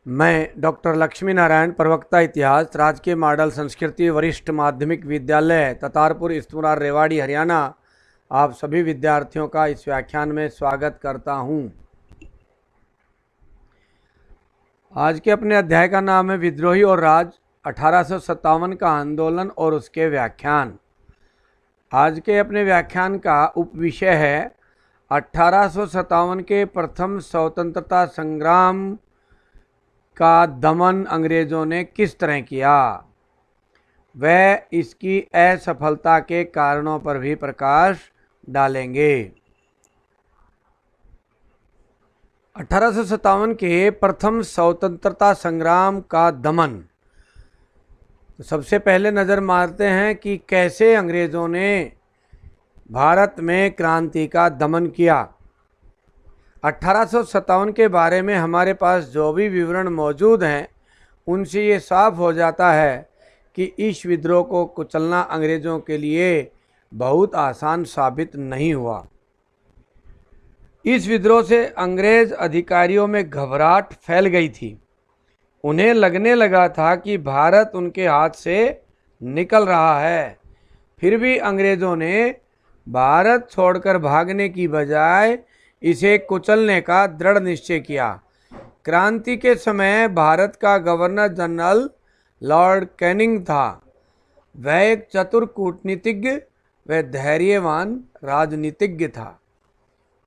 मैं डॉक्टर लक्ष्मी नारायण, प्रवक्ता इतिहास, राजकीय मॉडल संस्कृति वरिष्ठ माध्यमिक विद्यालय ततारपुर इस्तुरार रेवाड़ी हरियाणा, आप सभी विद्यार्थियों का इस व्याख्यान में स्वागत करता हूं। आज के अपने अध्याय का नाम है विद्रोही और राज, 1857 का आंदोलन और उसके व्याख्यान। आज के अपने व्याख्यान का उपविषय है 1857 के प्रथम स्वतंत्रता संग्राम का दमन अंग्रेज़ों ने किस तरह किया, वह इसकी असफलता के कारणों पर भी प्रकाश डालेंगे। 1857 के प्रथम स्वतंत्रता संग्राम का दमन, तो सबसे पहले नज़र मारते हैं कि कैसे अंग्रेज़ों ने भारत में क्रांति का दमन किया। 1857 के बारे में हमारे पास जो भी विवरण मौजूद हैं उनसे ये साफ हो जाता है कि इस विद्रोह को कुचलना अंग्रेज़ों के लिए बहुत आसान साबित नहीं हुआ। इस विद्रोह से अंग्रेज़ अधिकारियों में घबराहट फैल गई थी। उन्हें लगने लगा था कि भारत उनके हाथ से निकल रहा है। फिर भी अंग्रेज़ों ने भारत छोड़कर भागने की बजाय इसे कुचलने का दृढ़ निश्चय किया। क्रांति के समय भारत का गवर्नर जनरल लॉर्ड कैनिंग था। वह एक चतुर कूटनीतिज्ञ व धैर्यवान राजनीतिज्ञ था।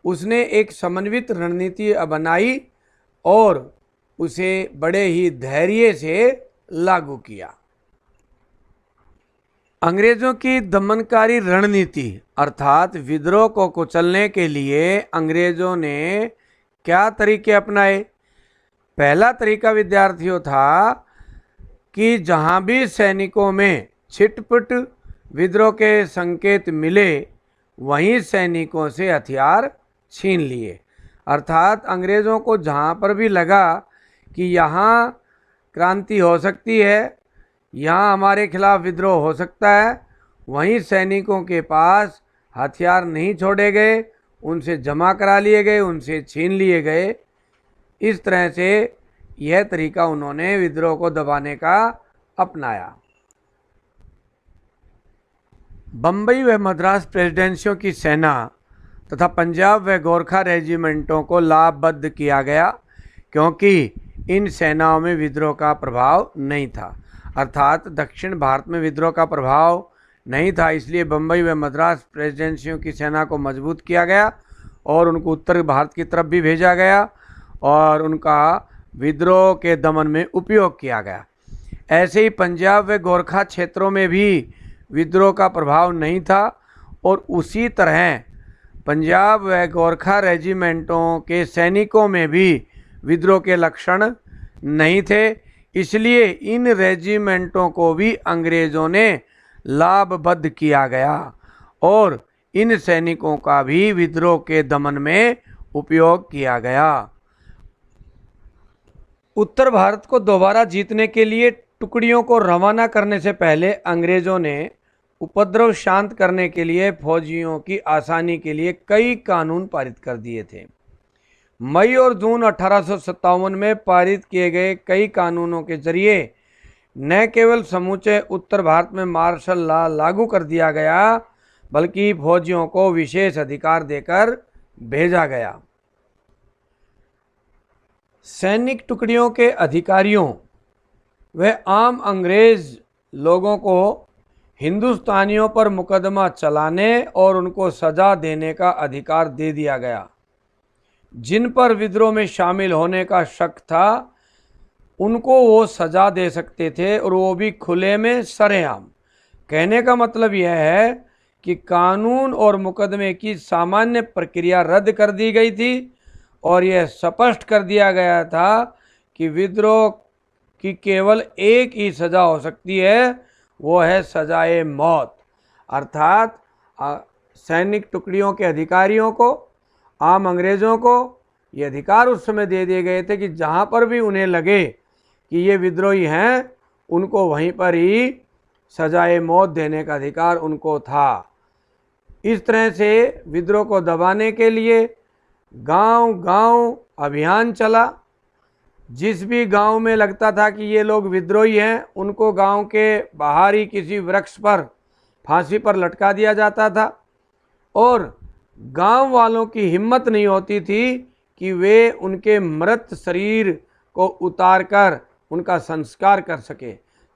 उसने एक समन्वित रणनीति बनाई और उसे बड़े ही धैर्य से लागू किया। अंग्रेज़ों की दमनकारी रणनीति अर्थात विद्रोह को कुचलने के लिए अंग्रेज़ों ने क्या तरीके अपनाए। पहला तरीका विद्यार्थियों था कि जहां भी सैनिकों में छिटपुट विद्रोह के संकेत मिले वहीं सैनिकों से हथियार छीन लिए। अर्थात अंग्रेज़ों को जहां पर भी लगा कि यहाँ क्रांति हो सकती है, यहाँ हमारे खिलाफ विद्रोह हो सकता है, वहीं सैनिकों के पास हथियार नहीं छोड़े गए, उनसे जमा करा लिए गए, उनसे छीन लिए गए। इस तरह से यह तरीका उन्होंने विद्रोह को दबाने का अपनाया। बम्बई व मद्रास प्रेसिडेंसियों की सेना तथा पंजाब व गोरखा रेजिमेंटों को लाभबद्ध किया गया, क्योंकि इन सेनाओं में विद्रोह का प्रभाव नहीं था। अर्थात दक्षिण भारत में विद्रोह का प्रभाव नहीं था, इसलिए बम्बई व मद्रास प्रेसिडेंसियों की सेना को मजबूत किया गया और उनको उत्तर भारत की तरफ भी भेजा गया और उनका विद्रोह के दमन में उपयोग किया गया। ऐसे ही पंजाब व गोरखा क्षेत्रों में भी विद्रोह का प्रभाव नहीं था और उसी तरह पंजाब व गोरखा रेजिमेंटों के सैनिकों में भी विद्रोह के लक्षण नहीं थे। इसलिए इन रेजिमेंटों को भी अंग्रेज़ों ने लाभबद्ध किया गया और इन सैनिकों का भी विद्रोह के दमन में उपयोग किया गया। उत्तर भारत को दोबारा जीतने के लिए टुकड़ियों को रवाना करने से पहले अंग्रेज़ों ने उपद्रव शांत करने के लिए फौजियों की आसानी के लिए कई कानून पारित कर दिए थे। मई और जून 1857 में पारित किए गए कई कानूनों के जरिए न केवल समूचे उत्तर भारत में मार्शल लॉ लागू कर दिया गया, बल्कि फौजियों को विशेष अधिकार देकर भेजा गया। सैनिक टुकड़ियों के अधिकारियों व आम अंग्रेज लोगों को हिंदुस्तानियों पर मुकदमा चलाने और उनको सजा देने का अधिकार दे दिया गया। जिन पर विद्रोह में शामिल होने का शक था उनको वो सजा दे सकते थे और वो भी खुले में सरेआम। कहने का मतलब यह है कि कानून और मुकदमे की सामान्य प्रक्रिया रद्द कर दी गई थी और यह स्पष्ट कर दिया गया था कि विद्रोह की केवल एक ही सज़ा हो सकती है, वो है सजाए मौत। अर्थात सैनिक टुकड़ियों के अधिकारियों को, आम अंग्रेज़ों को ये अधिकार उस समय दे दिए गए थे कि जहाँ पर भी उन्हें लगे कि ये विद्रोही हैं, उनको वहीं पर ही सजाए मौत देने का अधिकार उनको था। इस तरह से विद्रोह को दबाने के लिए गांव-गांव अभियान चला जिस भी गांव में लगता था कि ये लोग विद्रोही हैं, उनको गांव के बाहर ही किसी वृक्ष पर फांसी पर लटका दिया जाता था और गांव वालों की हिम्मत नहीं होती थी कि वे उनके मृत शरीर को उतारकर उनका संस्कार कर सके।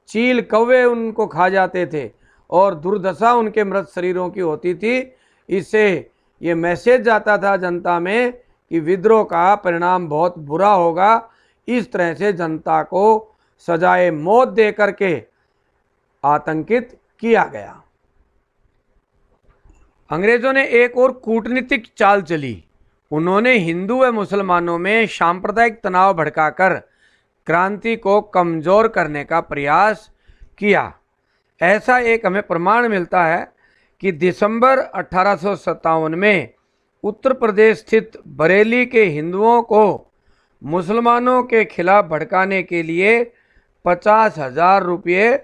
चील कौवे उनको खा जाते थे और दुर्दशा उनके मृत शरीरों की होती थी। इससे ये मैसेज जाता था जनता में कि विद्रोह का परिणाम बहुत बुरा होगा। इस तरह से जनता को सजाए मौत दे करके आतंकित किया गया। अंग्रेजों ने एक और कूटनीतिक चाल चली। उन्होंने हिंदू व मुसलमानों में सांप्रदायिक तनाव भड़काकर क्रांति को कमजोर करने का प्रयास किया। ऐसा एक हमें प्रमाण मिलता है कि दिसंबर 1857 में उत्तर प्रदेश स्थित बरेली के हिंदुओं को मुसलमानों के खिलाफ भड़काने के लिए 50,000 रुपये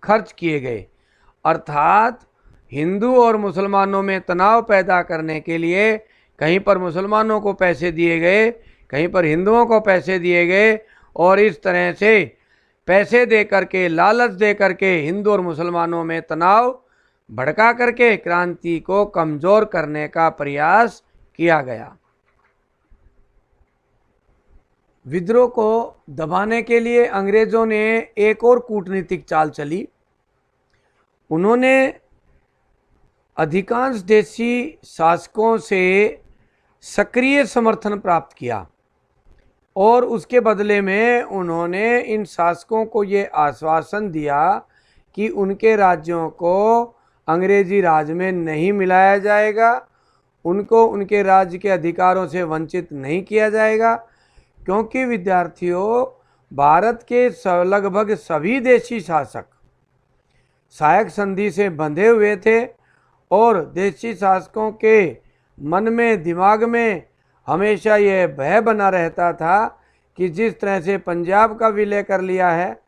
खर्च किए गए। अर्थात हिंदू और मुसलमानों में तनाव पैदा करने के लिए कहीं पर मुसलमानों को पैसे दिए गए, कहीं पर हिंदुओं को पैसे दिए गए और इस तरह से पैसे दे करके, लालच दे करके हिंदू और मुसलमानों में तनाव भड़का करके क्रांति को कमजोर करने का प्रयास किया गया। विद्रोह को दबाने के लिए अंग्रेजों ने एक और कूटनीतिक चाल चली। उन्होंने अधिकांश देशी शासकों से सक्रिय समर्थन प्राप्त किया और उसके बदले में उन्होंने इन शासकों को ये आश्वासन दिया कि उनके राज्यों को अंग्रेजी राज में नहीं मिलाया जाएगा, उनको उनके राज्य के अधिकारों से वंचित नहीं किया जाएगा, क्योंकि विद्यार्थियों, भारत के लगभग सभी देशी शासक सहायक संधि से बंधे हुए थे और देशी शासकों के मन में, दिमाग में हमेशा यह भय बना रहता था कि जिस तरह से पंजाब का विलय कर लिया है,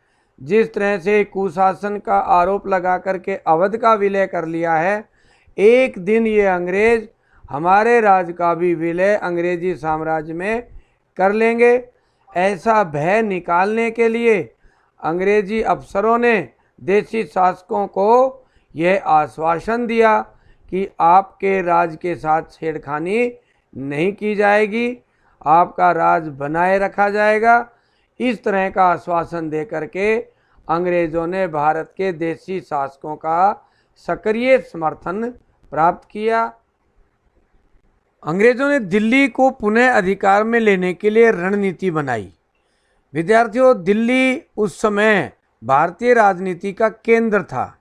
जिस तरह से कुशासन का आरोप लगा करके अवध का विलय कर लिया है, एक दिन ये अंग्रेज हमारे राज का भी विलय अंग्रेजी साम्राज्य में कर लेंगे। ऐसा भय निकालने के लिए अंग्रेजी अफसरों ने देशी शासकों को यह आश्वासन दिया कि आपके राज के साथ छेड़खानी नहीं की जाएगी, आपका राज बनाए रखा जाएगा। इस तरह का आश्वासन दे करके अंग्रेज़ों ने भारत के देशी शासकों का सक्रिय समर्थन प्राप्त किया। अंग्रेज़ों ने दिल्ली को पुनः अधिकार में लेने के लिए रणनीति बनाई। विद्यार्थियों, दिल्ली उस समय भारतीय राजनीति का केंद्र था।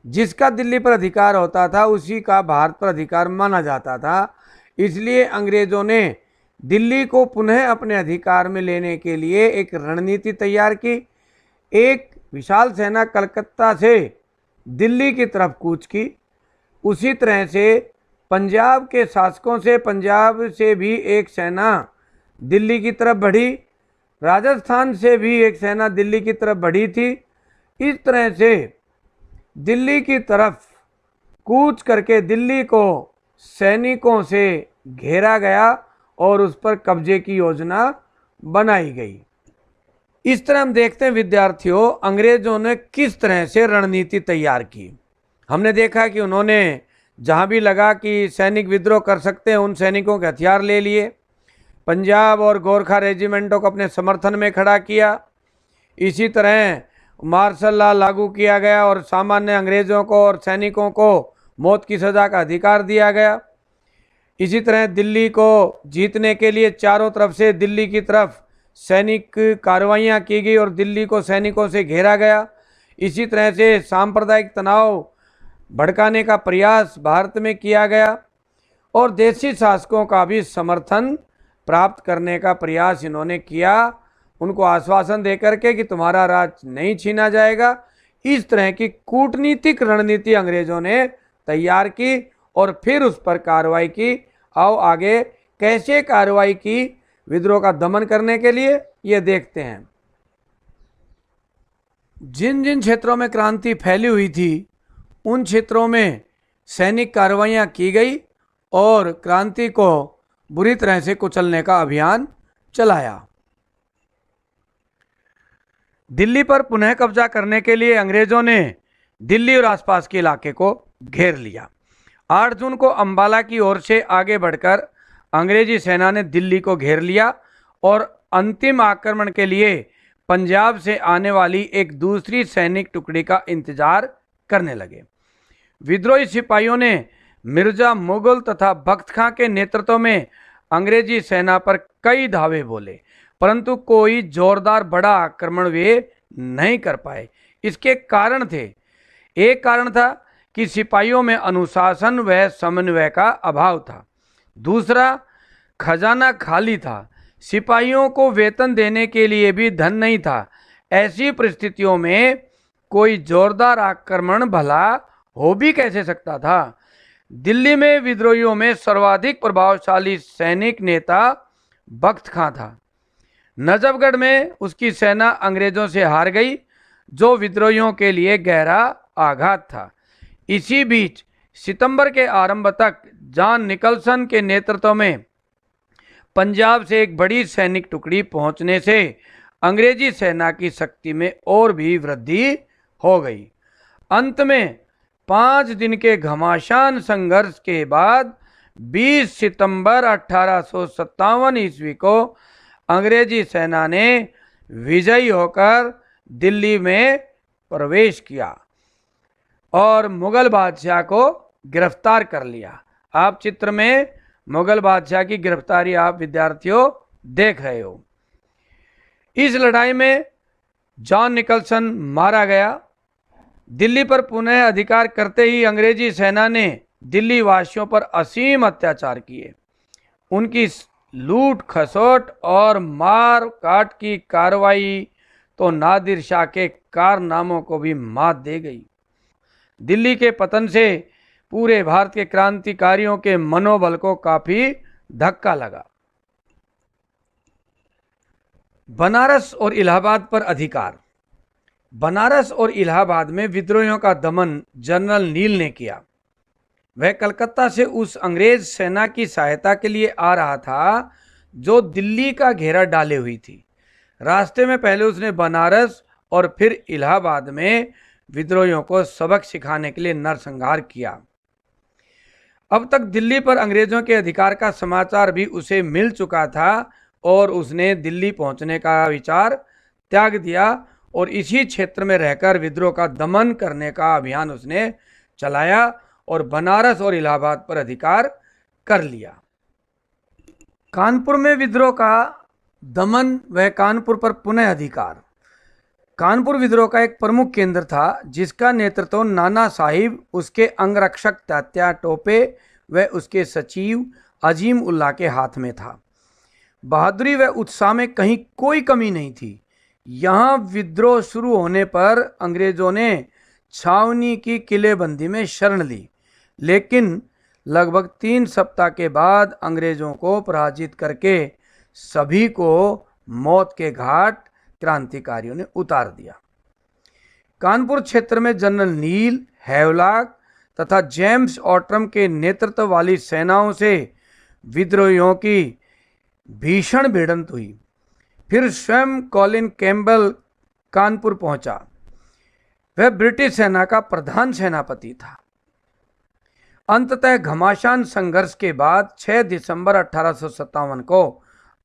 जिसका दिल्ली पर अधिकार होता था उसी का भारत पर अधिकार माना जाता था। इसलिए अंग्रेज़ों ने दिल्ली को पुनः अपने अधिकार में लेने के लिए एक रणनीति तैयार की। एक विशाल सेना कलकत्ता से दिल्ली की तरफ कूच की। उसी तरह से पंजाब के शासकों से, पंजाब से भी एक सेना दिल्ली की तरफ बढ़ी, राजस्थान से भी एक सेना दिल्ली की तरफ बढ़ी थी। इस तरह से दिल्ली की तरफ कूच करके दिल्ली को सैनिकों से घेरा गया और उस पर कब्जे की योजना बनाई गई। इस तरह हम देखते हैं विद्यार्थियों, अंग्रेजों ने किस तरह से रणनीति तैयार की। हमने देखा कि उन्होंने जहां भी लगा कि सैनिक विद्रोह कर सकते हैं, उन सैनिकों के हथियार ले लिए, पंजाब और गोरखा रेजिमेंटों को अपने समर्थन में खड़ा किया। इसी तरह मार्शल लॉ लागू किया गया और सामान्य अंग्रेज़ों को और सैनिकों को मौत की सज़ा का अधिकार दिया गया। इसी तरह दिल्ली को जीतने के लिए चारों तरफ से दिल्ली की तरफ सैनिक कार्रवाइयाँ की गई और दिल्ली को सैनिकों से घेरा गया। इसी तरह से सांप्रदायिक तनाव भड़काने का प्रयास भारत में किया गया और देशी शासकों का भी समर्थन प्राप्त करने का प्रयास इन्होंने किया, उनको आश्वासन देकर के कि तुम्हारा राज नहीं छीना जाएगा। इस तरह की कूटनीतिक रणनीति अंग्रेजों ने तैयार की और फिर उस पर कार्रवाई की। आओ आगे कैसे कार्रवाई की विद्रोह का दमन करने के लिए, ये देखते हैं। जिन जिन क्षेत्रों में क्रांति फैली हुई थी उन क्षेत्रों में सैनिक कार्रवाइयाँ की गई और क्रांति को बुरी तरह से कुचलने का अभियान चलाया। दिल्ली पर पुनः कब्जा करने के लिए अंग्रेजों ने दिल्ली और आसपास के इलाके को घेर लिया। 8 जून को अंबाला की ओर से आगे बढ़कर अंग्रेजी सेना ने दिल्ली को घेर लिया और अंतिम आक्रमण के लिए पंजाब से आने वाली एक दूसरी सैनिक टुकड़ी का इंतजार करने लगे। विद्रोही सिपाहियों ने मिर्जा मुगल तथा बख्त खां के नेतृत्व में अंग्रेजी सेना पर कई धावे बोले, परंतु कोई जोरदार बड़ा आक्रमण वे नहीं कर पाए। इसके कारण थे, एक कारण था कि सिपाहियों में अनुशासन व समन्वय का अभाव था। दूसरा, खजाना खाली था, सिपाहियों को वेतन देने के लिए भी धन नहीं था। ऐसी परिस्थितियों में कोई जोरदार आक्रमण भला हो भी कैसे सकता था। दिल्ली में विद्रोहियों में सर्वाधिक प्रभावशाली सैनिक नेता बख्त खां था। नजफगढ़ में उसकी सेना अंग्रेजों से हार गई, जो विद्रोहियों के लिए गहरा आघात था। इसी बीच सितंबर के आरंभ तक जॉन निकलसन के नेतृत्व में पंजाब से एक बड़ी सैनिक टुकड़ी पहुंचने से अंग्रेजी सेना की शक्ति में और भी वृद्धि हो गई। अंत में 5 दिन के घमासान संघर्ष के बाद 20 सितंबर 1857 ईस्वी को अंग्रेजी सेना ने विजयी होकर दिल्ली में प्रवेश किया और मुगल बादशाह को गिरफ्तार कर लिया। आप चित्र में मुगल बादशाह की गिरफ्तारी आप विद्यार्थियों देख रहे हो। इस लड़ाई में जॉन निकलसन मारा गया। दिल्ली पर पुनः अधिकार करते ही अंग्रेजी सेना ने दिल्ली वासियों पर असीम अत्याचार किए। उनकी लूट खसोट और मार काट की कार्रवाई तो नादिर शाह के कारनामों को भी मात दे गई। दिल्ली के पतन से पूरे भारत के क्रांतिकारियों के मनोबल को काफी धक्का लगा। बनारस और इलाहाबाद पर अधिकार। बनारस और इलाहाबाद में विद्रोहियों का दमन जनरल नील ने किया। वह कलकत्ता से उस अंग्रेज सेना की सहायता के लिए आ रहा था जो दिल्ली का घेरा डाले हुई थी। रास्ते में पहले उसने बनारस और फिर इलाहाबाद में विद्रोहियों को सबक सिखाने के लिए नरसंहार किया। अब तक दिल्ली पर अंग्रेजों के अधिकार का समाचार भी उसे मिल चुका था और उसने दिल्ली पहुंचने का विचार त्याग दिया और इसी क्षेत्र में रहकर विद्रोह का दमन करने का अभियान उसने चलाया और बनारस और इलाहाबाद पर अधिकार कर लिया। कानपुर में विद्रोह का दमन व कानपुर पर पुनः अधिकार। कानपुर विद्रोह का एक प्रमुख केंद्र था जिसका नेतृत्व नाना साहिब, उसके अंगरक्षक तात्या टोपे व उसके सचिव अजीम उल्लाह के हाथ में था। बहादुरी व उत्साह में कहीं कोई कमी नहीं थी। यहाँ विद्रोह शुरू होने पर अंग्रेजों ने छावनी की किलेबंदी में शरण ली, लेकिन लगभग 3 सप्ताह के बाद अंग्रेजों को पराजित करके सभी को मौत के घाट क्रांतिकारियों ने उतार दिया। कानपुर क्षेत्र में जनरल नील, हैवलॉक तथा जेम्स ऑट्रम के नेतृत्व वाली सेनाओं से विद्रोहियों की भीषण भिड़ंत हुई। फिर स्वयं कॉलिन कैम्बल कानपुर पहुंचा। वह ब्रिटिश सेना का प्रधान सेनापति था। अंततः घमासान संघर्ष के बाद 6 दिसंबर 1857 को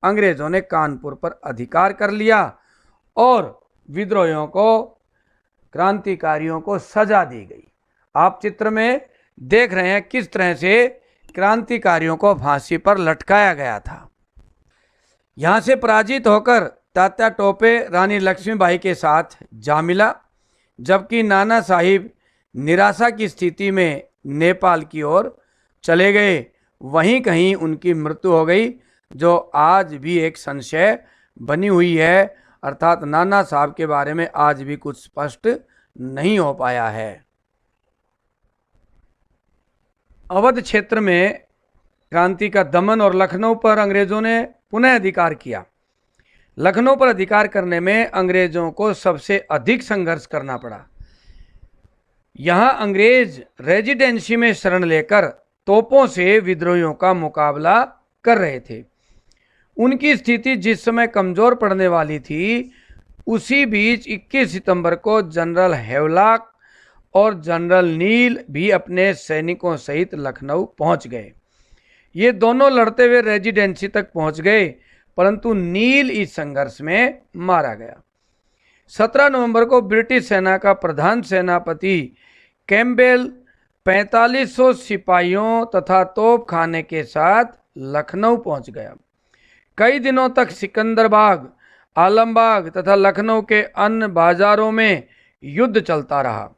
अंग्रेजों ने कानपुर पर अधिकार कर लिया और विद्रोहियों को, क्रांतिकारियों को सजा दी गई। आप चित्र में देख रहे हैं किस तरह से क्रांतिकारियों को फांसी पर लटकाया गया था। यहाँ से पराजित होकर तात्या टोपे रानी लक्ष्मीबाई के साथ जा मिला, जबकि नाना साहिब निराशा की स्थिति में नेपाल की ओर चले गए। वहीं कहीं उनकी मृत्यु हो गई, जो आज भी एक संशय बनी हुई है, अर्थात नाना साहब के बारे में आज भी कुछ स्पष्ट नहीं हो पाया है। अवध क्षेत्र में क्रांति का दमन और लखनऊ पर अंग्रेजों ने पुनः अधिकार किया। लखनऊ पर अधिकार करने में अंग्रेजों को सबसे अधिक संघर्ष करना पड़ा। यहाँ अंग्रेज रेजिडेंसी में शरण लेकर तोपों से विद्रोहियों का मुकाबला कर रहे थे। उनकी स्थिति जिस समय कमजोर पड़ने वाली थी, उसी बीच 21 सितंबर को जनरल हेवलॉक और जनरल नील भी अपने सैनिकों सहित लखनऊ पहुंच गए। ये दोनों लड़ते हुए रेजिडेंसी तक पहुंच गए, परंतु नील इस संघर्ष में मारा गया। 17 नवंबर को ब्रिटिश सेना का प्रधान सेनापति कैम्पबेल 4500 सिपाहियों तथा तोपखाने के साथ लखनऊ पहुंच गया। कई दिनों तक सिकंदरबाग, आलमबाग तथा लखनऊ के अन्य बाजारों में युद्ध चलता रहा।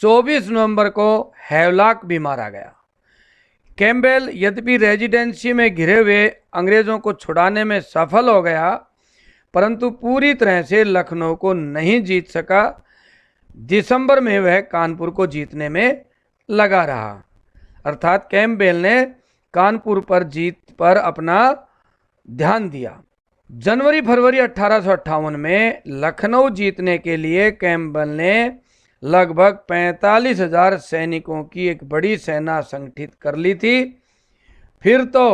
24 नवंबर को हेवलॉक भी मारा गया। कैम्पबेल यद्यपि रेजिडेंसी में घिरे हुए अंग्रेजों को छुड़ाने में सफल हो गया, परंतु पूरी तरह से लखनऊ को नहीं जीत सका। दिसंबर में वह कानपुर को जीतने में लगा रहा। अर्थात कैम्पबेल ने कानपुर पर जीत पर अपना ध्यान दिया। जनवरी फरवरी 1858 में लखनऊ जीतने के लिए कैम्पबेल ने लगभग 45,000 सैनिकों की एक बड़ी सेना संगठित कर ली थी। फिर तो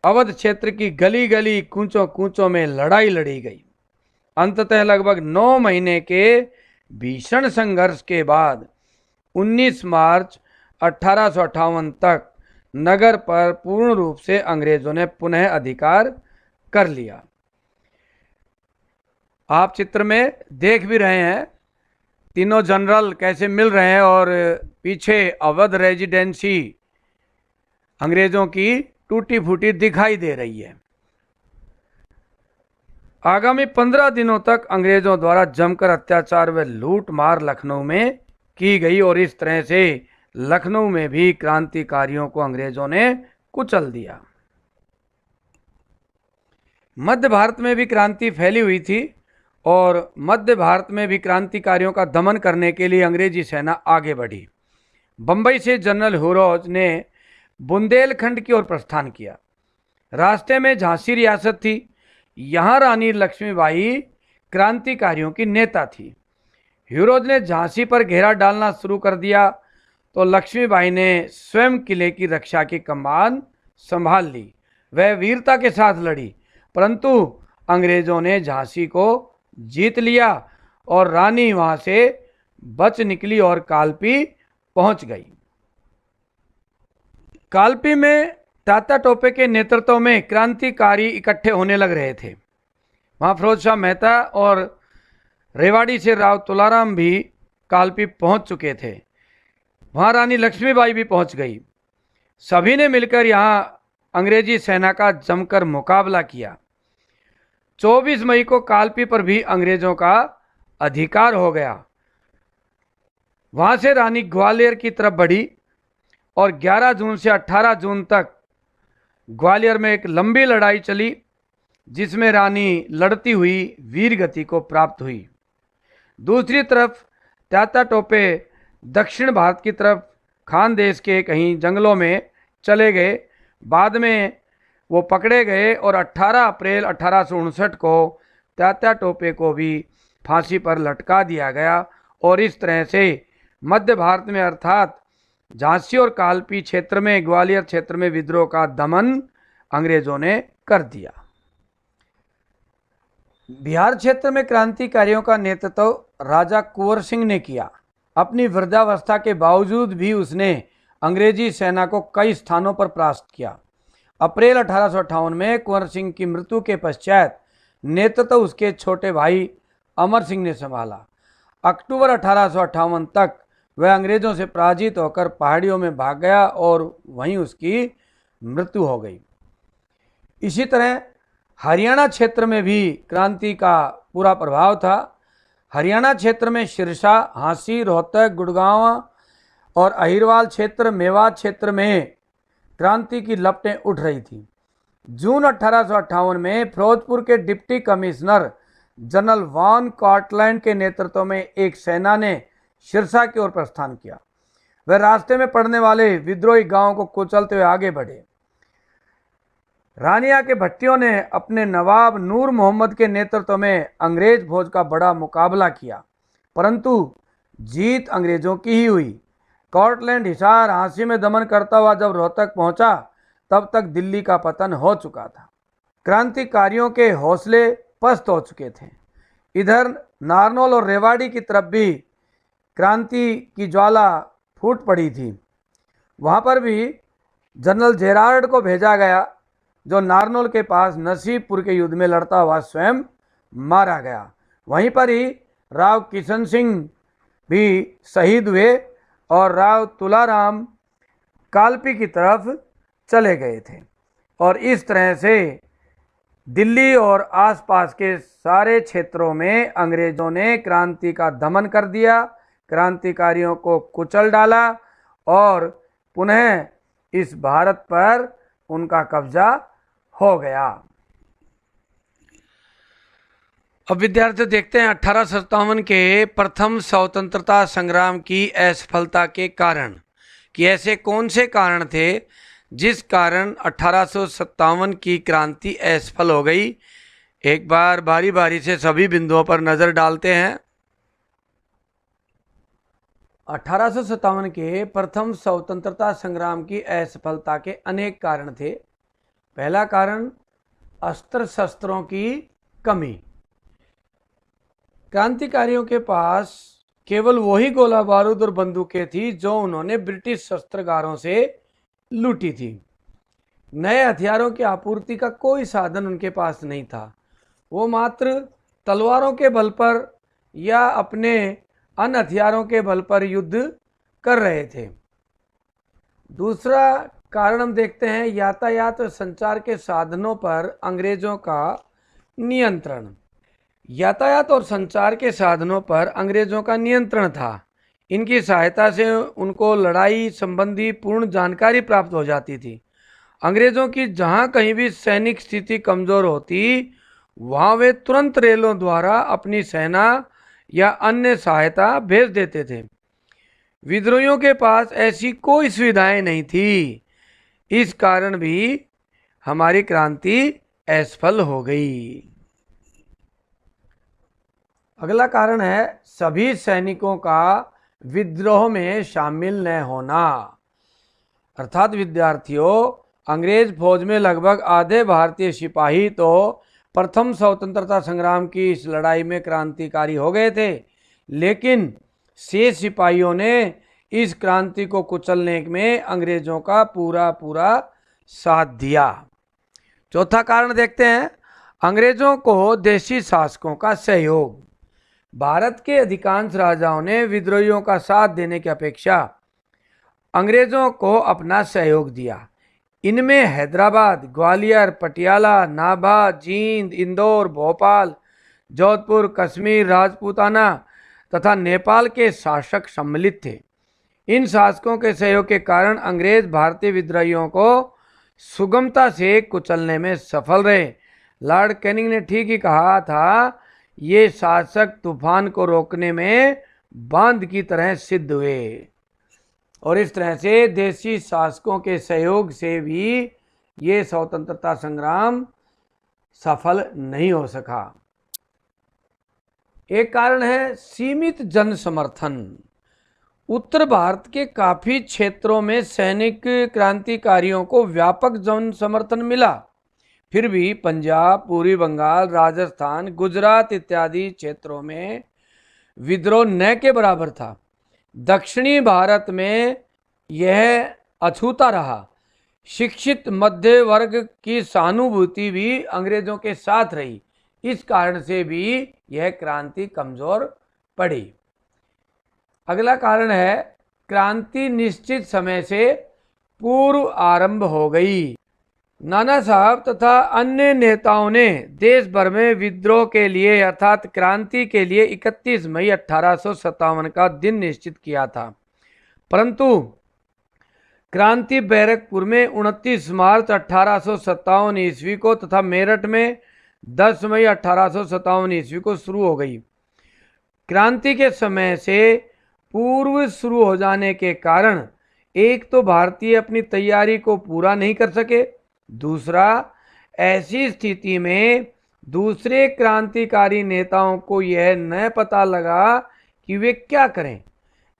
अवध क्षेत्र की गली गली, कूचों कूचों में लड़ाई लड़ी गई। अंततः लगभग 9 महीने के भीषण संघर्ष के बाद 19 मार्च 1858 तक नगर पर पूर्ण रूप से अंग्रेजों ने पुनः अधिकार कर लिया। आप चित्र में देख भी रहे हैं तीनों जनरल कैसे मिल रहे हैं और पीछे अवध रेजिडेंसी अंग्रेजों की टूटी फूटी दिखाई दे रही है। आगामी 15 दिनों तक अंग्रेजों द्वारा जमकर अत्याचार व लूट मार लखनऊ में की गई और इस तरह से लखनऊ में भी क्रांतिकारियों को अंग्रेजों ने कुचल दिया। मध्य भारत में भी क्रांति फैली हुई थी और मध्य भारत में भी क्रांतिकारियों का दमन करने के लिए अंग्रेजी सेना आगे बढ़ी। बंबई से जनरल हुरोज ने बुंदेलखंड की ओर प्रस्थान किया। रास्ते में झांसी रियासत थी। यहाँ रानी लक्ष्मीबाई क्रांतिकारियों की नेता थी। ह्यूरोज ने झांसी पर घेरा डालना शुरू कर दिया तो लक्ष्मीबाई ने स्वयं किले की रक्षा की कमान संभाल ली। वह वीरता के साथ लड़ी, परंतु अंग्रेजों ने झांसी को जीत लिया और रानी वहां से बच निकली और कालपी पहुंच गई। कालपी में तात्या टोपे के नेतृत्व में क्रांतिकारी इकट्ठे होने लग रहे थे। वहां फिरोज शाह मेहता और रेवाड़ी से राव तुलाराम भी कालपी पहुंच चुके थे। वहां रानी लक्ष्मीबाई भी पहुंच गई। सभी ने मिलकर यहां अंग्रेजी सेना का जमकर मुकाबला किया। 24 मई को कालपी पर भी अंग्रेजों का अधिकार हो गया। वहां से रानी ग्वालियर की तरफ बढ़ी और 11 जून से 18 जून तक ग्वालियर में एक लंबी लड़ाई चली, जिसमें रानी लड़ती हुई वीर गति को प्राप्त हुई। दूसरी तरफ तात्या टोपे दक्षिण भारत की तरफ खानदेश के कहीं जंगलों में चले गए। बाद में वो पकड़े गए और 18 अप्रैल 1859 को तात्या टोपे को भी फांसी पर लटका दिया गया और इस तरह से मध्य भारत में अर्थात झांसी और कालपी क्षेत्र में, ग्वालियर क्षेत्र में विद्रोह का दमन अंग्रेजों ने कर दिया। बिहार क्षेत्र में क्रांतिकारियों का नेतृत्व राजा कुंवर सिंह ने किया। अपनी वृद्धावस्था के बावजूद भी उसने अंग्रेजी सेना को कई स्थानों पर परास्त किया। अप्रैल 1858 में कुंवर सिंह की मृत्यु के पश्चात नेतृत्व उसके छोटे भाई अमर सिंह ने संभाला। अक्टूबर 1858 तक वह अंग्रेजों से पराजित होकर पहाड़ियों में भाग गया और वहीं उसकी मृत्यु हो गई। इसी तरह हरियाणा क्षेत्र में भी क्रांति का पूरा प्रभाव था। हरियाणा क्षेत्र में सिरसा, हांसी, रोहतक, गुड़गांव और अहिरवाल क्षेत्र, मेवात क्षेत्र में क्रांति की लपटें उठ रही थी। जून 1858 में फिरोजपुर के deputy commissioner general Van Cortlandt के नेतृत्व में एक सेना ने सिरसा की ओर प्रस्थान किया। वह रास्ते में पड़ने वाले विद्रोही गांवों को कुचलते हुए आगे बढ़े। रानिया के भट्टियों ने अपने नवाब नूर मोहम्मद के नेतृत्व में अंग्रेज फौज का बड़ा मुकाबला किया, परंतु जीत अंग्रेजों की ही हुई। कॉटलैंड हिसार, हांसी में दमन करता हुआ जब रोहतक पहुंचा, तब तक दिल्ली का पतन हो चुका था। क्रांतिकारियों के हौसले पस्त हो चुके थे। इधर नारनौल और रेवाड़ी की तरफ भी क्रांति की ज्वाला फूट पड़ी थी। वहाँ पर भी जनरल जेरार्ड को भेजा गया, जो नारनौल के पास नसीबपुर के युद्ध में लड़ता हुआ स्वयं मारा गया। वहीं पर ही राव किशन सिंह भी शहीद हुए और राव तुलाराम कालपी की तरफ चले गए थे। और इस तरह से दिल्ली और आसपास के सारे क्षेत्रों में अंग्रेजों ने क्रांति का दमन कर दिया, क्रांतिकारियों को कुचल डाला और पुनः इस भारत पर उनका कब्जा हो गया। अब विद्यार्थी देखते हैं 1857 के प्रथम स्वतंत्रता संग्राम की असफलता के कारण, कि ऐसे कौन से कारण थे जिस कारण 1857 की क्रांति असफल हो गई। एक बार बारी बारी से सभी बिंदुओं पर नजर डालते हैं। 1857 के प्रथम स्वतंत्रता संग्राम की असफलता के अनेक कारण थे। पहला कारण अस्त्र शस्त्रों की कमी। क्रांतिकारियों के पास केवल वही गोला बारूद और बंदूकें थी जो उन्होंने ब्रिटिश शस्त्रागारों से लूटी थी। नए हथियारों की आपूर्ति का कोई साधन उनके पास नहीं था। वो मात्र तलवारों के बल पर या अपने अन्य हथियारों के बल पर युद्ध कर रहे थे। दूसरा कारण हम देखते हैं यातायात और संचार के साधनों पर अंग्रेजों का नियंत्रण। यातायात और संचार के साधनों पर अंग्रेजों का नियंत्रण था। इनकी सहायता से उनको लड़ाई संबंधी पूर्ण जानकारी प्राप्त हो जाती थी। अंग्रेजों की जहां कहीं भी सैनिक स्थिति कमजोर होती, वहां वे तुरंत रेलों द्वारा अपनी सेना या अन्य सहायता भेज देते थे। विद्रोहियों के पास ऐसी कोई सुविधाएं नहीं थी। इस कारण भी हमारी क्रांति असफल हो गई। अगला कारण है सभी सैनिकों का विद्रोह में शामिल न होना। अर्थात विद्यार्थियों, अंग्रेज फौज में लगभग आधे भारतीय सिपाही तो प्रथम स्वतंत्रता संग्राम की इस लड़ाई में क्रांतिकारी हो गए थे, लेकिन शेष सिपाहियों ने इस क्रांति को कुचलने में अंग्रेजों का पूरा साथ दिया। चौथा कारण देखते हैं अंग्रेजों को देशी शासकों का सहयोग। भारत के अधिकांश राजाओं ने विद्रोहियों का साथ देने की अपेक्षा अंग्रेजों को अपना सहयोग दिया। इनमें हैदराबाद, ग्वालियर, पटियाला, नाभा, जींद, इंदौर, भोपाल, जोधपुर, कश्मीर, राजपूताना तथा नेपाल के शासक सम्मिलित थे। इन शासकों के सहयोग के कारण अंग्रेज भारतीय विद्रोहियों को सुगमता से कुचलने में सफल रहे। लॉर्ड कैनिंग ने ठीक ही कहा था, ये शासक तूफान को रोकने में बांध की तरह सिद्ध हुए। और इस तरह से देशी शासकों के सहयोग से भी ये स्वतंत्रता संग्राम सफल नहीं हो सका। एक कारण है सीमित जन समर्थन। उत्तर भारत के काफी क्षेत्रों में सैनिक क्रांतिकारियों को व्यापक जन समर्थन मिला, फिर भी पंजाब, पूर्वी बंगाल, राजस्थान, गुजरात इत्यादि क्षेत्रों में विद्रोह न के बराबर था। दक्षिणी भारत में यह अछूता रहा। शिक्षित मध्य वर्ग की सहानुभूति भी अंग्रेजों के साथ रही। इस कारण से भी यह क्रांति कमजोर पड़ी। अगला कारण है क्रांति निश्चित समय से पूर्व आरंभ हो गई। नाना साहब तथा अन्य नेताओं ने देश भर में विद्रोह के लिए अर्थात क्रांति के लिए 31 मई 1857 का दिन निश्चित किया था, परंतु क्रांति बैरकपुर में 29 मार्च 1857 ईस्वी को तथा मेरठ में 10 मई 1857 ईस्वी को शुरू हो गई। क्रांति के समय से पूर्व शुरू हो जाने के कारण एक तो भारतीय अपनी तैयारी को पूरा नहीं कर सके, दूसरा ऐसी स्थिति में दूसरे क्रांतिकारी नेताओं को यह न पता लगा कि वे क्या करें,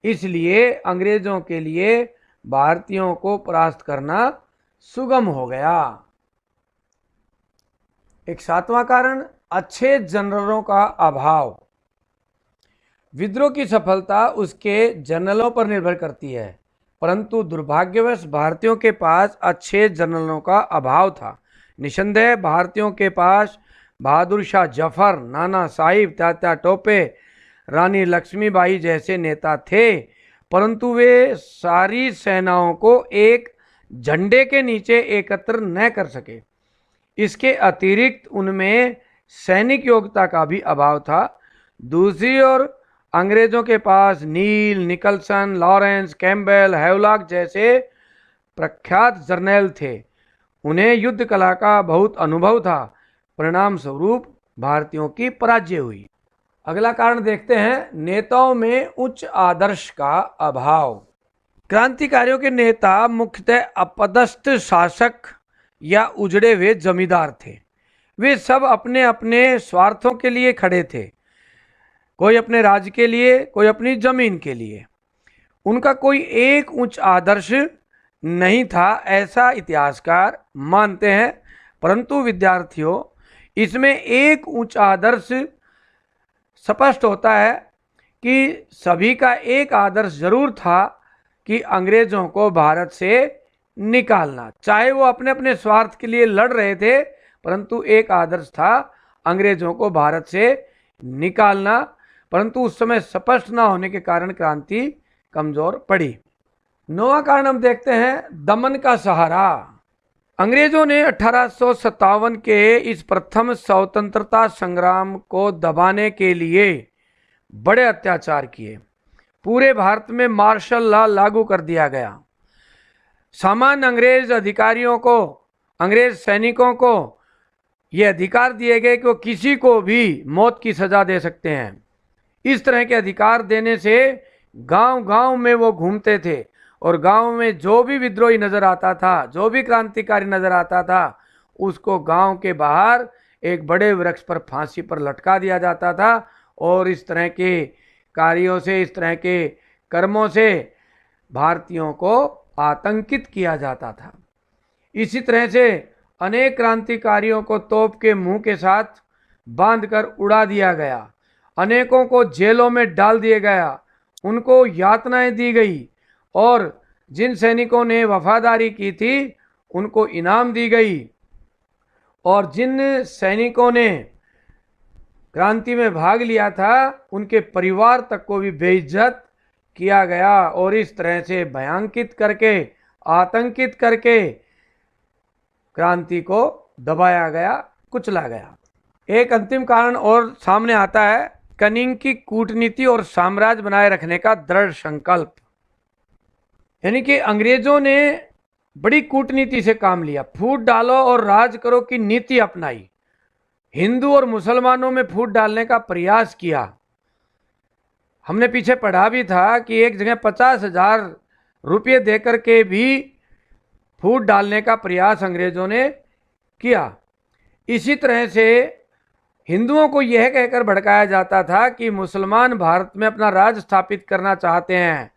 इसलिए अंग्रेजों के लिए भारतीयों को परास्त करना सुगम हो गया। एक सातवां कारण अच्छे जनरलों का अभाव। विद्रोह की सफलता उसके जनरलों पर निर्भर करती है, परंतु दुर्भाग्यवश भारतीयों के पास अच्छे जनरलों का अभाव था। निसंदेह भारतीयों के पास बहादुर शाह जफर, नाना साहिब, तात्या टोपे, रानी लक्ष्मीबाई जैसे नेता थे, परंतु वे सारी सेनाओं को एक झंडे के नीचे एकत्र न कर सके। इसके अतिरिक्त उनमें सैनिक योग्यता का भी अभाव था। दूसरी ओर अंग्रेजों के पास नील, निकलसन, लॉरेंस, कैम्बेल, हैवलॉक जैसे प्रख्यात जर्नैल थे। उन्हें युद्ध कला का बहुत अनुभव था। परिणाम स्वरूप भारतीयों की पराजय हुई। अगला कारण देखते हैं, नेताओं में उच्च आदर्श का अभाव। क्रांतिकारियों के नेता मुख्यतः अपदस्थ शासक या उजड़े हुए जमींदार थे। वे सब अपने अपने स्वार्थों के लिए खड़े थे, कोई अपने राज्य के लिए, कोई अपनी जमीन के लिए। उनका कोई एक उच्च आदर्श नहीं था, ऐसा इतिहासकार मानते हैं। परंतु विद्यार्थियों, इसमें एक उच्च आदर्श स्पष्ट होता है कि सभी का एक आदर्श जरूर था कि अंग्रेजों को भारत से निकालना। चाहे वो अपने अपने स्वार्थ के लिए लड़ रहे थे, परंतु एक आदर्श था अंग्रेजों को भारत से निकालना। परंतु उस समय स्पष्ट ना होने के कारण क्रांति कमजोर पड़ी। नौवां कारण हम देखते हैं, दमन का सहारा। अंग्रेजों ने 1857 के इस प्रथम स्वतंत्रता संग्राम को दबाने के लिए बड़े अत्याचार किए। पूरे भारत में मार्शल लॉ लागू कर दिया गया। सामान्य अंग्रेज अधिकारियों को, अंग्रेज सैनिकों को ये अधिकार दिए गए कि वो किसी को भी मौत की सजा दे सकते हैं। इस तरह के अधिकार देने से गांव गांव में वो घूमते थे और गांव में जो भी विद्रोही नजर आता था, जो भी क्रांतिकारी नजर आता था, उसको गांव के बाहर एक बड़े वृक्ष पर फांसी पर लटका दिया जाता था। और इस तरह के कार्यों से, इस तरह के कर्मों से भारतीयों को आतंकित किया जाता था। इसी तरह से अनेक क्रांतिकारियों को तोप के मुंह के साथ बांधकर उड़ा दिया गया। अनेकों को जेलों में डाल दिया गया, उनको यातनाएं दी गई और जिन सैनिकों ने वफादारी की थी उनको इनाम दी गई। और जिन सैनिकों ने क्रांति में भाग लिया था उनके परिवार तक को भी बेइज्जत किया गया और इस तरह से भयांकित करके, आतंकित करके क्रांति को दबाया गया, कुचला गया। एक अंतिम कारण और सामने आता है, कनिंग की कूटनीति और साम्राज्य बनाए रखने का दृढ़ संकल्प। यानी कि अंग्रेजों ने बड़ी कूटनीति से काम लिया, फूट डालो और राज करो की नीति अपनाई। हिंदू और मुसलमानों में फूट डालने का प्रयास किया। हमने पीछे पढ़ा भी था कि एक जगह 50,000 रुपये देकर के भी फूट डालने का प्रयास अंग्रेजों ने किया। इसी तरह से हिंदुओं को यह कहकर भड़काया जाता था कि मुसलमान भारत में अपना राज स्थापित करना चाहते हैं,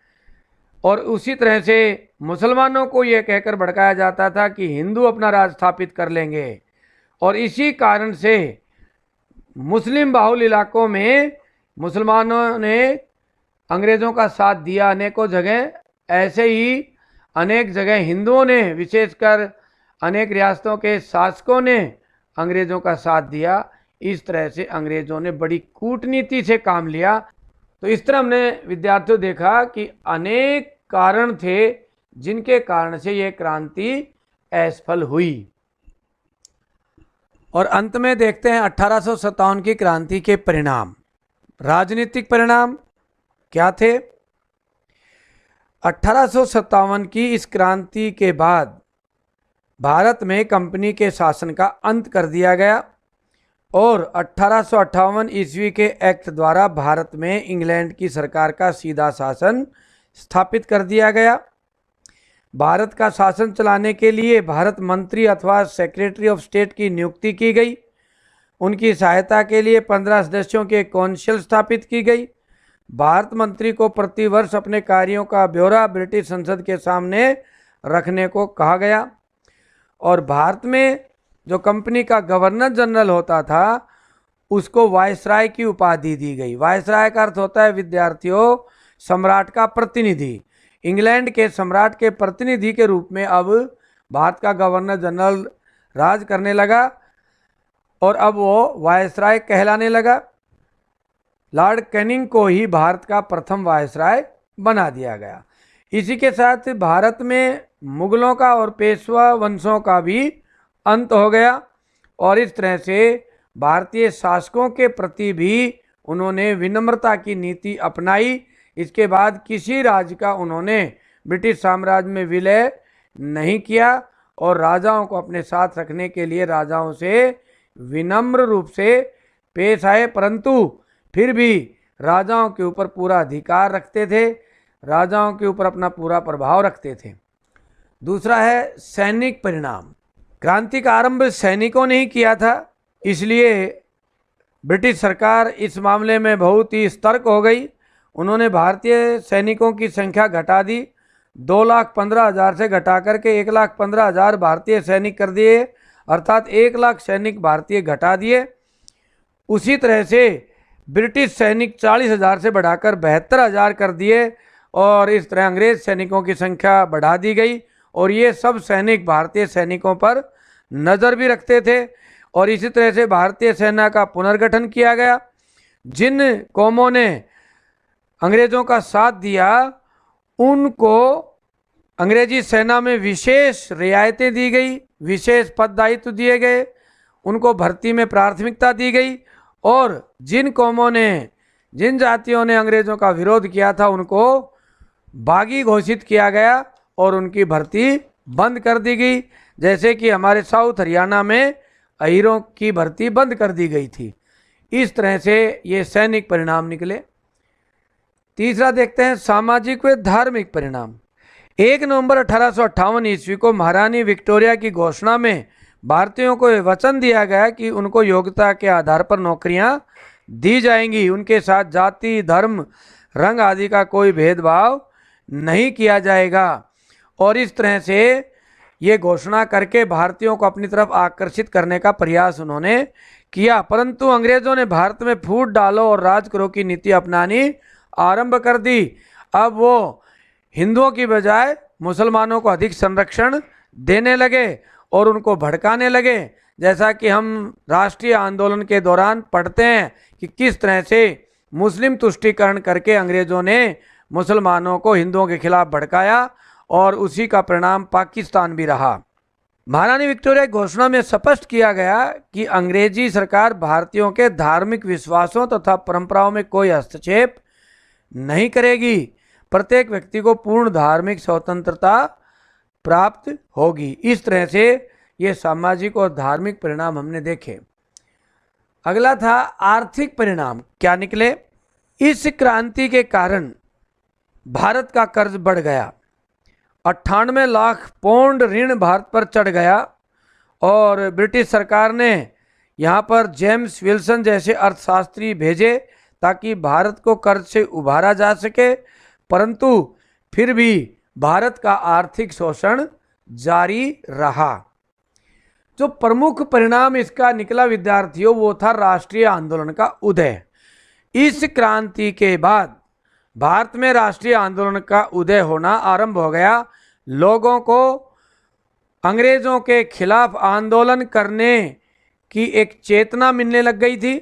और उसी तरह से मुसलमानों को यह कहकर भड़काया जाता था कि हिंदू अपना राज स्थापित कर लेंगे। और इसी कारण से मुस्लिम बाहुल इलाकों में मुसलमानों ने अंग्रेज़ों का साथ दिया अनेकों जगह। ऐसे ही अनेक जगह हिंदुओं ने, विशेषकर अनेक रियासतों के शासकों ने अंग्रेज़ों का साथ दिया। इस तरह से अंग्रेज़ों ने बड़ी कूटनीति से काम लिया। तो इस तरह हमने विद्यार्थियों देखा कि अनेक कारण थे जिनके कारण से ये क्रांति असफल हुई। और अंत में देखते हैं 1857 की क्रांति के परिणाम। राजनीतिक परिणाम क्या थे? 1857 की इस क्रांति के बाद भारत में कंपनी के शासन का अंत कर दिया गया और 1858 ईस्वी के एक्ट द्वारा भारत में इंग्लैंड की सरकार का सीधा शासन स्थापित कर दिया गया। भारत का शासन चलाने के लिए भारत मंत्री अथवा सेक्रेटरी ऑफ स्टेट की नियुक्ति की गई। उनकी सहायता के लिए 15 सदस्यों के कौंसिल स्थापित की गई। भारत मंत्री को प्रतिवर्ष अपने कार्यों का ब्यौरा ब्रिटिश संसद के सामने रखने को कहा गया। और भारत में जो कंपनी का गवर्नर जनरल होता था उसको वायसराय की उपाधि दी गई। वायसराय का अर्थ होता है विद्यार्थियों सम्राट का प्रतिनिधि। इंग्लैंड के सम्राट के प्रतिनिधि के रूप में अब भारत का गवर्नर जनरल राज करने लगा और अब वो वायसराय कहलाने लगा। लॉर्ड कैनिंग को ही भारत का प्रथम वायसराय बना दिया गया। इसी के साथ भारत में मुगलों का और पेशवा वंशों का भी अंत हो गया और इस तरह से भारतीय शासकों के प्रति भी उन्होंने विनम्रता की नीति अपनाई। इसके बाद किसी राज्य का उन्होंने ब्रिटिश साम्राज्य में विलय नहीं किया और राजाओं को अपने साथ रखने के लिए राजाओं से विनम्र रूप से पेश आए, परंतु फिर भी राजाओं के ऊपर पूरा अधिकार रखते थे, राजाओं के ऊपर अपना पूरा प्रभाव रखते थे। दूसरा है सैनिक परिणाम। क्रांति का आरंभ सैनिकों ने ही किया था, इसलिए ब्रिटिश सरकार इस मामले में बहुत ही सतर्क हो गई। उन्होंने भारतीय सैनिकों की संख्या घटा दी, 2,15,000 से घटा करके 1,15,000 भारतीय सैनिक कर दिए, अर्थात 1 लाख सैनिक भारतीय घटा दिए। उसी तरह से ब्रिटिश सैनिक 40,000 से बढ़ाकर 72,000 कर दिए और इस तरह अंग्रेज सैनिकों की संख्या बढ़ा दी गई और ये सब सैनिक भारतीय सैनिकों पर नज़र भी रखते थे और इसी तरह से भारतीय सेना का पुनर्गठन किया गया। जिन कौमों ने अंग्रेज़ों का साथ दिया उनको अंग्रेजी सेना में विशेष रियायतें दी गई, विशेष पद दायित्व दिए गए, उनको भर्ती में प्राथमिकता दी गई और जिन कौमों ने, जिन जातियों ने अंग्रेज़ों का विरोध किया था उनको बागी घोषित किया गया और उनकी भर्ती बंद कर दी गई। जैसे कि हमारे साउथ हरियाणा में अहीरों की भर्ती बंद कर दी गई थी। इस तरह से ये सैनिक परिणाम निकले। तीसरा देखते हैं सामाजिक व धार्मिक परिणाम। 1 नवंबर 1858 ईस्वी को महारानी विक्टोरिया की घोषणा में भारतीयों को वचन दिया गया कि उनको योग्यता के आधार पर नौकरियां दी जाएंगी, उनके साथ जाति, धर्म, रंग आदि का कोई भेदभाव नहीं किया जाएगा। और इस तरह से ये घोषणा करके भारतीयों को अपनी तरफ आकर्षित करने का प्रयास उन्होंने किया, परंतु अंग्रेज़ों ने भारत में फूट डालो और राज करो की नीति अपनानी आरंभ कर दी। अब वो हिंदुओं की बजाय मुसलमानों को अधिक संरक्षण देने लगे और उनको भड़काने लगे। जैसा कि हम राष्ट्रीय आंदोलन के दौरान पढ़ते हैं कि किस तरह से मुस्लिम तुष्टीकरण करके अंग्रेज़ों ने मुसलमानों को हिंदुओं के खिलाफ भड़काया और उसी का परिणाम पाकिस्तान भी रहा। महारानी विक्टोरिया की घोषणा में स्पष्ट किया गया कि अंग्रेजी सरकार भारतीयों के धार्मिक विश्वासों तथा परंपराओं में कोई हस्तक्षेप नहीं करेगी। प्रत्येक व्यक्ति को पूर्ण धार्मिक स्वतंत्रता प्राप्त होगी। इस तरह से ये सामाजिक और धार्मिक परिणाम हमने देखे। अगला था आर्थिक परिणाम। क्या निकले? इस क्रांति के कारण भारत का कर्ज बढ़ गया, 98 लाख पौंड ऋण भारत पर चढ़ गया और ब्रिटिश सरकार ने यहाँ पर जेम्स विल्सन जैसे अर्थशास्त्री भेजे ताकि भारत को कर्ज से उभारा जा सके, परंतु फिर भी भारत का आर्थिक शोषण जारी रहा। जो प्रमुख परिणाम इसका निकला विद्यार्थियों वो था राष्ट्रीय आंदोलन का उदय। इस क्रांति के बाद भारत में राष्ट्रीय आंदोलन का उदय होना आरंभ हो गया। लोगों को अंग्रेज़ों के खिलाफ आंदोलन करने की एक चेतना मिलने लग गई थी।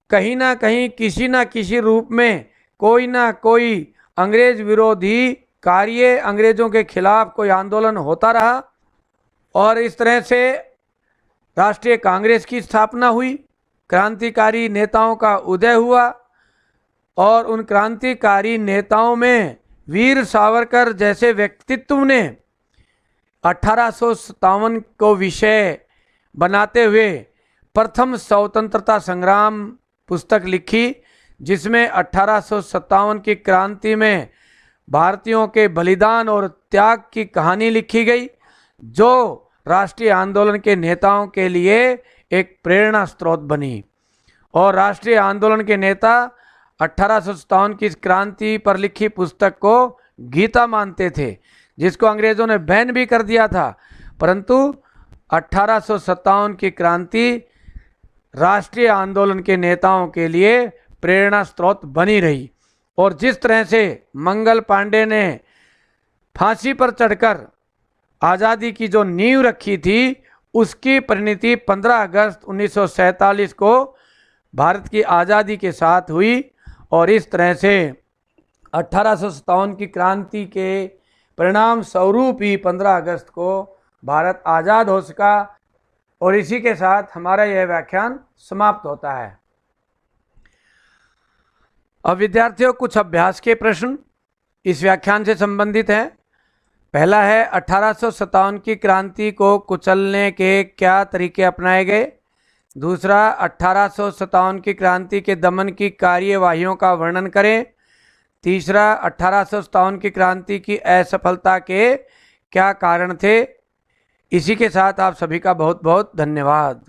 कहीं ना कहीं किसी ना किसी रूप में कोई ना कोई अंग्रेज विरोधी कार्य, अंग्रेज़ों के खिलाफ कोई आंदोलन होता रहा और इस तरह से राष्ट्रीय कांग्रेस की स्थापना हुई, क्रांतिकारी नेताओं का उदय हुआ और उन क्रांतिकारी नेताओं में वीर सावरकर जैसे व्यक्तित्व ने 1857 को विषय बनाते हुए प्रथम स्वतंत्रता संग्राम पुस्तक लिखी, जिसमें 1857 की क्रांति में भारतीयों के बलिदान और त्याग की कहानी लिखी गई, जो राष्ट्रीय आंदोलन के नेताओं के लिए एक प्रेरणा स्रोत बनी। और राष्ट्रीय आंदोलन के नेता 1857 की इस क्रांति पर लिखी पुस्तक को गीता मानते थे, जिसको अंग्रेज़ों ने बैन भी कर दिया था, परंतु 1857 की क्रांति राष्ट्रीय आंदोलन के नेताओं के लिए प्रेरणा स्रोत बनी रही। और जिस तरह से मंगल पांडे ने फांसी पर चढ़कर आज़ादी की जो नींव रखी थी, उसकी परिणति 15 अगस्त 1947 को भारत की आज़ादी के साथ हुई। और इस तरह से 1857 की क्रांति के परिणाम स्वरूप ही 15 अगस्त को भारत आज़ाद हो सका। और इसी के साथ हमारा यह व्याख्यान समाप्त होता है। अब विद्यार्थियों, कुछ अभ्यास के प्रश्न इस व्याख्यान से संबंधित हैं। पहला है, 1857 की क्रांति को कुचलने के क्या तरीके अपनाए गए। दूसरा, 1857 की क्रांति के दमन की कार्यवाहियों का वर्णन करें। तीसरा, 1857 की क्रांति की असफलता के क्या कारण थे। इसी के साथ आप सभी का बहुत बहुत धन्यवाद।